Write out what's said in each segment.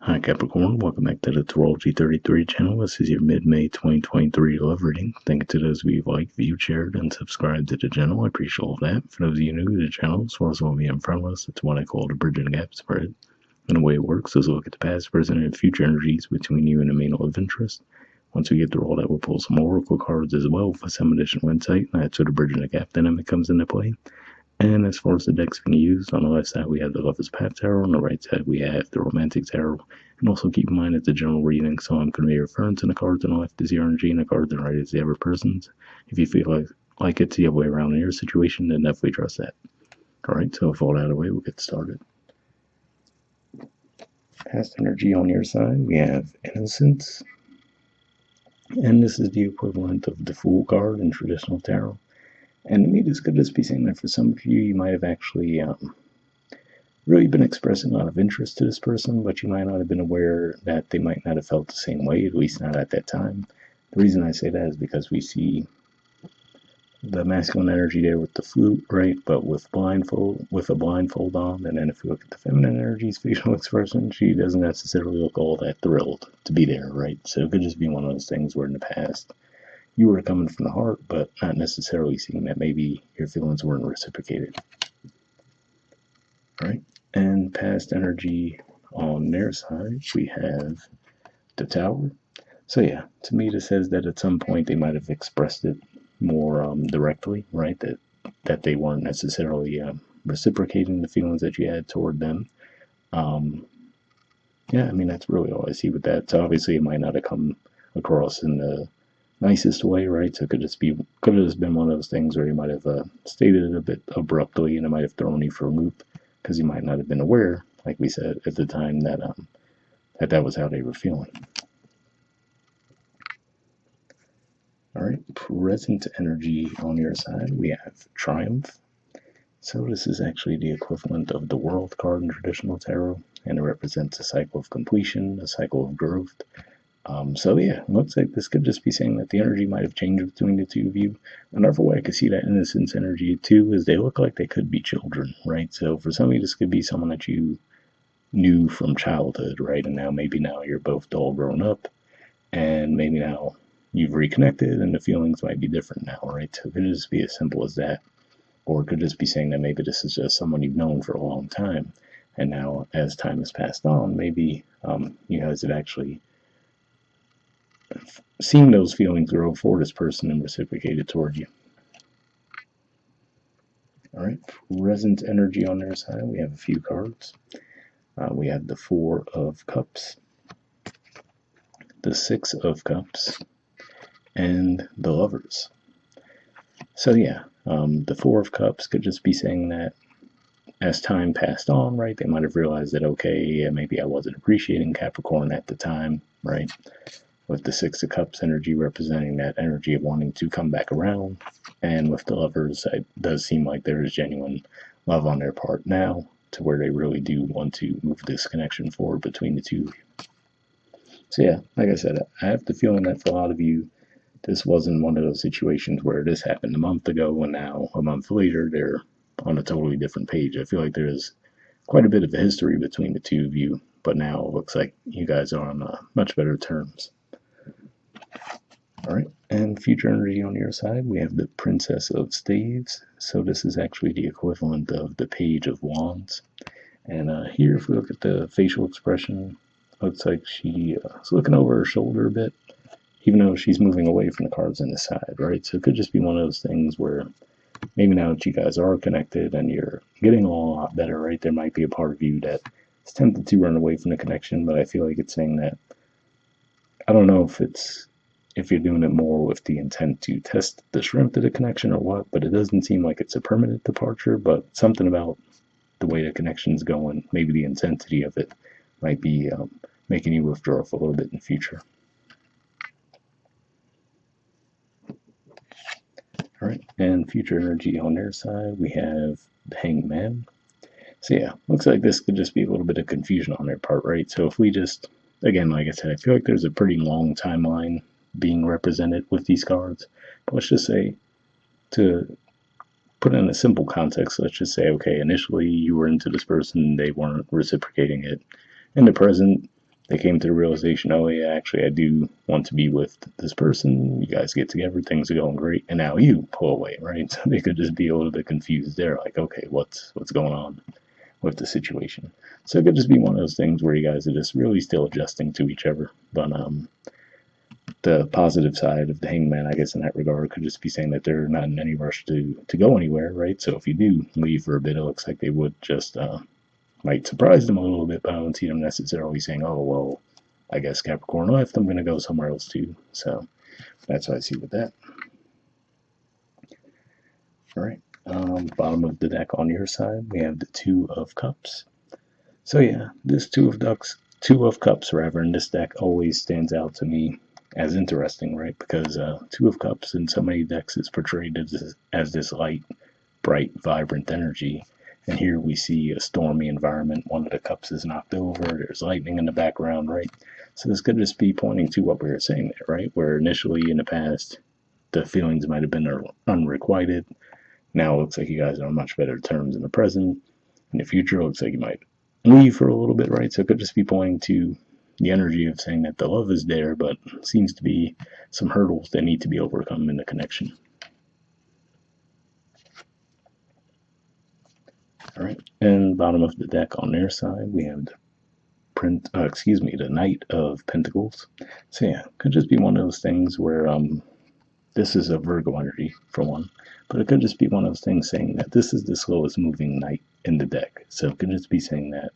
Hi Capricorn, welcome back to the Astrology 33 channel. This is your mid-May 2023 love reading. Thank you to those of you who liked, viewed, shared, and subscribed to the channel. I appreciate all of that. For those of you new to the channel, as well as what we have in front of us, it's what I call the bridge and gap spread. And the way it works is look at the past, present, and future energies between you and the main of interest. Once we get through all that, we'll pull some oracle cards as well for some additional insight. And that's where the bridge and the gap dynamic comes into play. And as far as the decks being used, on the left side we have the Lover's Path Tarot, on the right side we have the Romantic Tarot. And also keep in mind it's a general reading, so I'm going to be referring to the cards on the left as your energy and the cards on the right as the other person's. If you feel like it's the other way around in your situation, then definitely trust that. Alright, so with all that out of the way, we'll get started. Past energy on your side, we have Innocence. And this is the equivalent of the Fool card in traditional tarot. And to me, this could just be saying that for some of you, you might have actually really been expressing a lot of interest to this person, but you might not have been aware that they might not have felt the same way, at least not at that time. The reason I say that is because we see the masculine energy there with the flute, right? But with a blindfold on, and then if you look at the feminine energy's facial expression, she doesn't necessarily look all that thrilled to be there, right? So it could just be one of those things where in the past you were coming from the heart, but not necessarily seeing that maybe your feelings weren't reciprocated. All right, and past energy on their side, we have the Tower. So yeah, to me this says that at some point they might have expressed it more directly, right? That they weren't necessarily reciprocating the feelings that you had toward them. Yeah, I mean that's really all I see with that. So obviously it might not have come across in the nicest way, right? So it could have just been one of those things where you might have stated it a bit abruptly, and it might have thrown you for a loop because you might not have been aware, like we said at the time, that that was how they were feeling. All right, present energy on your side, we have Triumph. So this is actually the equivalent of the World card in traditional tarot, and it represents a cycle of completion, a cycle of growth. So yeah, it looks like this could just be saying that the energy might have changed between the two of you. Another way I could see that innocence energy too is they look like they could be children, right? So for some of you, this could be someone that you knew from childhood, right? And now you're both all grown up, and maybe now you've reconnected, and the feelings might be different now, right? So it could just be as simple as that, or it could just be saying that maybe this is just someone you've known for a long time, and now as time has passed on, maybe you guys have actually seen those feelings grow for this person and reciprocated toward you. All right, present energy on their side, we have a few cards. We have the Four of Cups, the Six of Cups, and the Lovers. So yeah, the Four of Cups could just be saying that as time passed on, right, they might have realized that, okay, yeah, maybe I wasn't appreciating Capricorn at the time, right? With the Six of Cups energy representing that energy of wanting to come back around. And with the Lovers, it does seem like there is genuine love on their part now, to where they really do want to move this connection forward between the two of you. So yeah, like I said, I have the feeling that for a lot of you, this wasn't one of those situations where this happened a month ago and now a month later they're on a totally different page. I feel like there's quite a bit of a history between the two of you, but now it looks like you guys are on much better terms. All right, and future energy on your side, we have the Princess of Staves. So this is actually the equivalent of the Page of Wands. And here, if we look at the facial expression, looks like she is looking over her shoulder a bit, even though she's moving away from the cards on the side, right? So it could just be one of those things where maybe now that you guys are connected and you're getting along a lot better, right? There might be a part of you that is tempted to run away from the connection, but I feel like it's saying that, I don't know if you're doing it more with the intent to test the strength of the connection or what, but it doesn't seem like it's a permanent departure, but something about the way the connection's going, maybe the intensity of it might be making you withdraw for a little bit in the future. All right, and future energy on their side, we have the Hanged Man. So yeah, looks like this could just be a little bit of confusion on their part, right? So if we just, again, like I said, I feel like there's a pretty long timeline being represented with these cards. But let's just say, to put it in a simple context, let's just say, okay, initially you were into this person, they weren't reciprocating it. In the present, they came to the realization, oh yeah, actually I do want to be with this person. You guys get together, things are going great, and now you pull away, right? So they could just be a little bit confused there, like, okay, what's going on with the situation? So it could just be one of those things where you guys are just really still adjusting to each other. But the positive side of the hangman, I guess, in that regard, could just be saying that they're not in any rush to go anywhere, right? So if you do leave for a bit, it looks like they would just might surprise them a little bit, but I don't see them necessarily saying, oh, well, I guess Capricorn left, I'm going to go somewhere else too. So that's what I see with that. All right. Bottom of the deck on your side, we have the Two of Cups. So yeah, this Two of Cups rather in this deck always stands out to me as interesting, right? Because Two of Cups in so many decks is portrayed as this light, bright, vibrant energy. And here we see a stormy environment. One of the cups is knocked over. There's lightning in the background, right? So this could just be pointing to what we were saying there, right? Where initially in the past, the feelings might have been unrequited. Now it looks like you guys are on much better terms in the present. In the future, it looks like you might leave for a little bit, right? So it could just be pointing to the energy of saying that the love is there, but seems to be some hurdles that need to be overcome in the connection. All right, and bottom of the deck on their side, we have the Knight of Pentacles. So yeah, could just be one of those things where this is a Virgo energy for one, but it could just be one of those things saying that this is the slowest moving knight in the deck. So it could just be saying that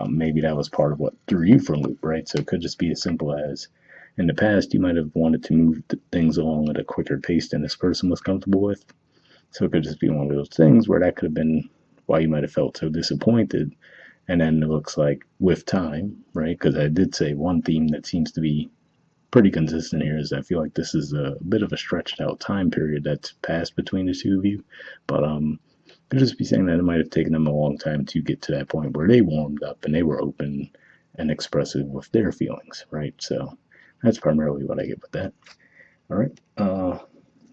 maybe that was part of what threw you for a loop, right? So it could just be as simple as in the past you might have wanted to move things along at a quicker pace than this person was comfortable with. So it could just be one of those things where that could have been why you might have felt so disappointed. And then it looks like with time, right? Because I did say one theme that seems to be pretty consistent here is I feel like this is a bit of a stretched out time period that's passed between the two of you. But could just be saying that it might have taken them a long time to get to that point where they warmed up and they were open and expressive with their feelings, right? So that's primarily what I get with that. All right.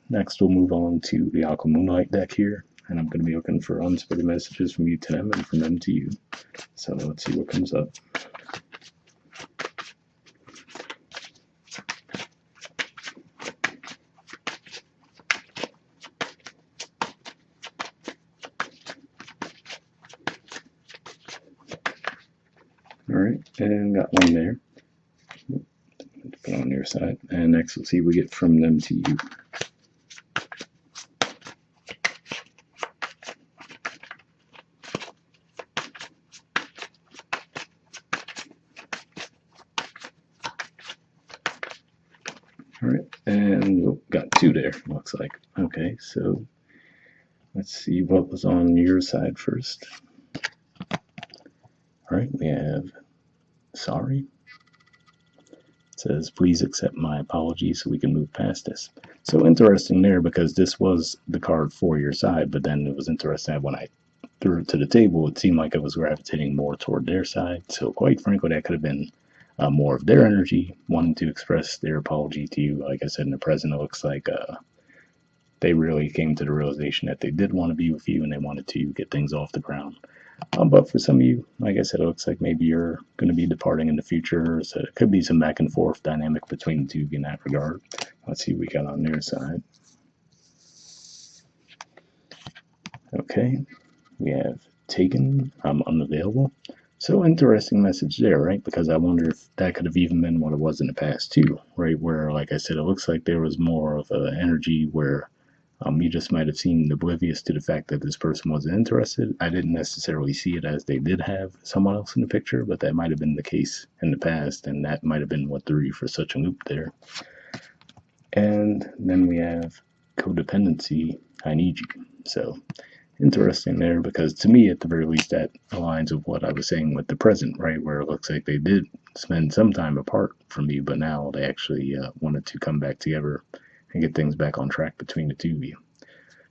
Next, we'll move on to the Aqua Moonlight deck here, and I'm going to be looking for unspoken messages from you to them and from them to you. So let's see what comes up. All right, and got one there. Put on your side, and next we'll see what we get from them to you. All right, and we've got two there, looks like. Okay, so let's see what was on your side first. All right, we have sorry. It says, please accept my apologies so we can move past this. So interesting there because this was the card for your side, but then it was interesting that when I threw it to the table, it seemed like it was gravitating more toward their side. So quite frankly, that could have been more of their energy wanting to express their apology to you. Like I said, in the present, it looks like they really came to the realization that they did want to be with you and they wanted to get things off the ground. But for some of you, like I said, it looks like maybe you're going to be departing in the future. So it could be some back and forth dynamic between the two in that regard. Let's see what we got on their side. Okay, we have taken, I'm unavailable. So interesting message there, right? Because I wonder if that could have even been what it was in the past too, right? Where, like I said, it looks like there was more of an energy where you just might have seemed oblivious to the fact that this person wasn't interested. I didn't necessarily see it as they did have someone else in the picture, but that might have been the case in the past, and that might have been what threw you for such a loop there. And then we have codependency, I need you. So interesting there because to me, at the very least, that aligns with what I was saying with the present, right? Where it looks like they did spend some time apart from you, but now they actually wanted to come back together and get things back on track between the two of you.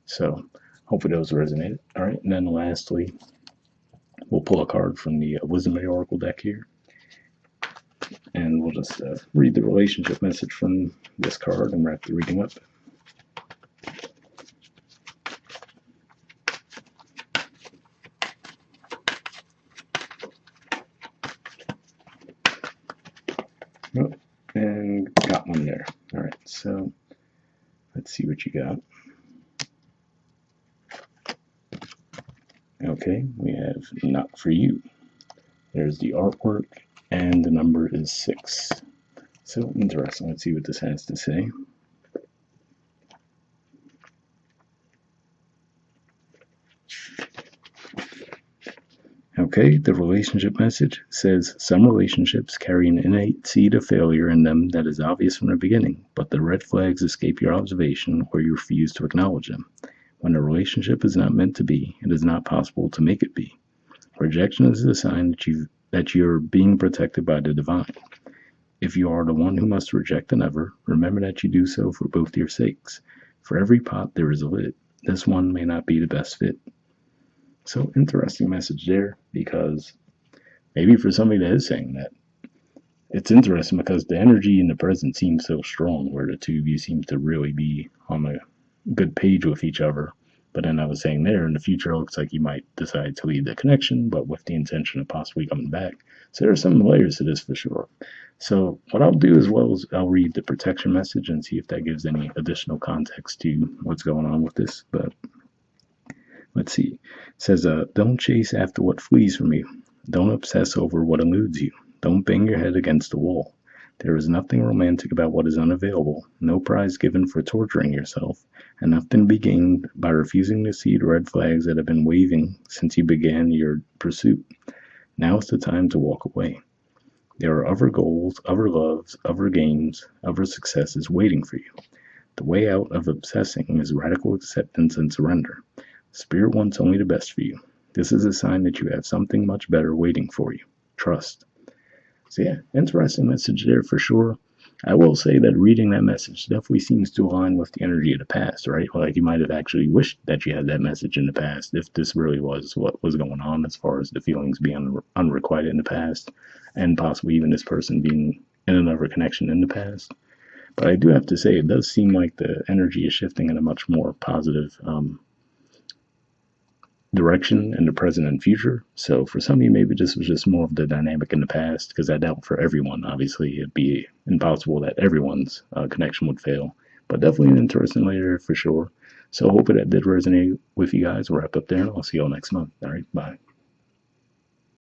So hopefully those resonated. All right, and then lastly, we'll pull a card from the Wisdom of the Oracle deck here. And we'll just read the relationship message from this card and wrap the reading up. Let's see what you got. Okay, we have Not For You. There's the artwork, and the number is 6. So interesting. Let's see what this has to say. Okay, the relationship message says some relationships carry an innate seed of failure in them that is obvious from the beginning, but the red flags escape your observation or you refuse to acknowledge them. When a relationship is not meant to be, it is not possible to make it be. Rejection is a sign that you're being protected by the divine. If you are the one who must reject another, remember that you do so for both your sakes. For every pot there is a lid. This one may not be the best fit. So interesting message there, because maybe for somebody that is saying that, it's interesting because the energy in the present seems so strong, where the two of you seem to really be on a good page with each other. But then I was saying there, in the future, it looks like you might decide to leave the connection, but with the intention of possibly coming back. So there's some layers to this for sure. So what I'll do as well is I'll read the protection message and see if that gives any additional context to what's going on with this. But let's see. It says, don't chase after what flees from you. Don't obsess over what eludes you. Don't bang your head against the wall. There is nothing romantic about what is unavailable, no prize given for torturing yourself, and nothing to be gained by refusing to see the red flags that have been waving since you began your pursuit. Now is the time to walk away. There are other goals, other loves, other games, other successes waiting for you. The way out of obsessing is radical acceptance and surrender. Spirit wants only the best for you. This is a sign that you have something much better waiting for you. Trust. So yeah, interesting message there for sure. I will say that reading that message definitely seems to align with the energy of the past, right? Like you might have actually wished that you had that message in the past if this really was what was going on as far as the feelings being unrequited in the past, and possibly even this person being in another connection in the past. But I do have to say, it does seem like the energy is shifting in a much more positive direction in the present and future. So for some of you, maybe this was just more of the dynamic in the past, because I doubt for everyone, obviously, it'd be impossible that everyone's connection would fail. But definitely an interesting layer for sure. So I hope that did resonate with you guys. We'll wrap up there, and I'll see you all next month. All right, bye.